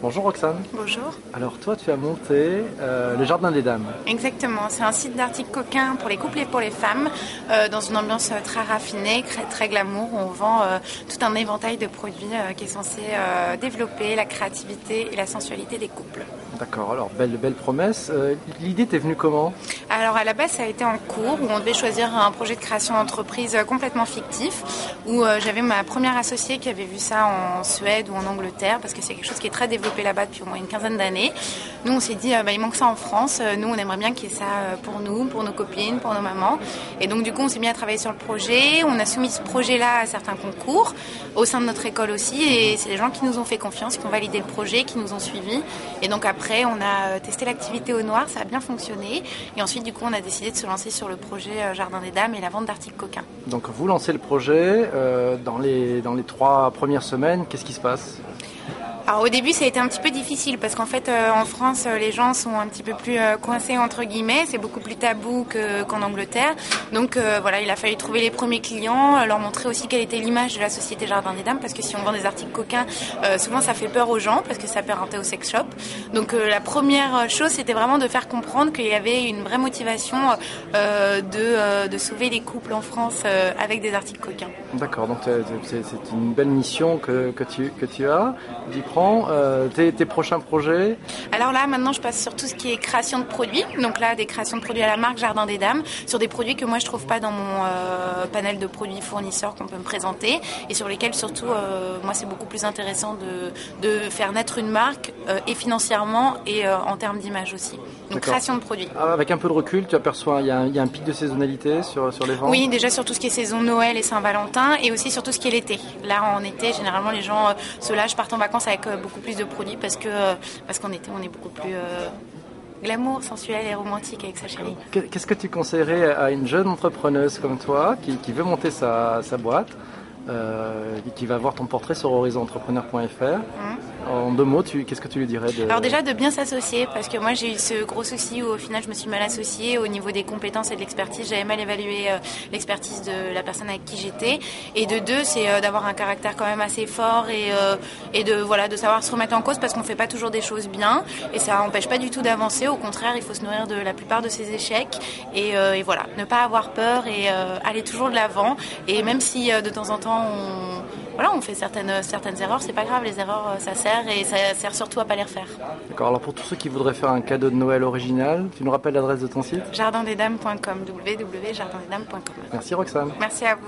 Bonjour Roxane. Bonjour. Alors toi tu as monté le Jardin des Dames. Exactement, c'est un site d'articles coquins pour les couples et pour les femmes, dans une ambiance très raffinée, très glamour, où on vend tout un éventail de produits qui est censé développer la créativité et la sensualité des couples. D'accord, alors belle promesse. L'idée t'est venue comment? Alors à la base ça a été en cours où on devait choisir un projet de création d'entreprise complètement fictif, où j'avais ma première associée qui avait vu ça en Suède ou en Angleterre, parce que c'est quelque chose qui est très développé là-bas depuis au moins une quinzaine d'années. Nous on s'est dit il manque ça en France, nous on aimerait bien qu'il y ait ça pour nous, pour nos copines, pour nos mamans. Et donc du coup on s'est mis à travailler sur le projet, on a soumis ce projet-là à certains concours, au sein de notre école aussi, et c'est les gens qui nous ont fait confiance, qui ont validé le projet, qui nous ont suivis. Et donc après on a testé l'activité au noir, ça a bien fonctionné. Et ensuite du coup on a décidé de se lancer sur le projet Jardin des Dames et la vente d'articles coquins. Donc vous lancez le projet, dans les 3 premières semaines, qu'est-ce qui se passe? Alors au début ça a été un petit peu difficile parce qu'en fait en France les gens sont un petit peu plus coincés entre guillemets, c'est beaucoup plus tabou qu'en Angleterre. Donc voilà, il a fallu trouver les premiers clients, leur montrer aussi quelle était l'image de la société Jardin des Dames, parce que si on vend des articles coquins, souvent ça fait peur aux gens parce que ça peut rentrer au sex shop. Donc la première chose c'était vraiment de faire comprendre qu'il y avait une vraie motivation de sauver les couples en France avec des articles coquins. D'accord, donc c'est une belle mission que tu as. Tu prends tes prochains projets. Alors là, maintenant, je passe sur tout ce qui est création de produits. Donc là, des créations de produits à la marque Jardin des Dames, sur des produits que moi, je trouve pas dans mon panel de produits fournisseurs qu'on peut me présenter, et sur lesquels, surtout, moi, c'est beaucoup plus intéressant de faire naître une marque, et financièrement, et en termes d'image aussi. Donc, création de produits. Avec un peu de recul, tu aperçois, il y a un pic de saisonnalité sur les ventes? Oui, déjà sur tout ce qui est saison Noël et Saint-Valentin, et aussi sur tout ce qui est l'été. Là, en été, généralement, les gens se lâchent, partent en vacances avec beaucoup plus de produits parce qu'en été, on est beaucoup plus glamour, sensuel et romantique avec sa chérie. Qu'est-ce que tu conseillerais à une jeune entrepreneuse comme toi qui veut monter sa boîte, qui va voir ton portrait sur horizonentrepreneur.fr? En 2 mots, qu'est-ce que tu lui dirais Alors déjà de bien s'associer, parce que moi j'ai eu ce gros souci où au final je me suis mal associée au niveau des compétences et de l'expertise. J'avais mal évalué l'expertise de la personne avec qui j'étais. Et de 2, c'est d'avoir un caractère quand même assez fort et de savoir se remettre en cause, parce qu'on fait pas toujours des choses bien et ça empêche pas du tout d'avancer. Au contraire, il faut se nourrir de la plupart de ses échecs et voilà, ne pas avoir peur et aller toujours de l'avant. Et même si de temps en temps on fait certaines erreurs, c'est pas grave, les erreurs ça sert, et ça sert surtout à pas les refaire. D'accord, alors pour tous ceux qui voudraient faire un cadeau de Noël original, tu nous rappelles l'adresse de ton site? jardindesdames.com, www.jardindesdames.com. Merci Roxane. Merci à vous.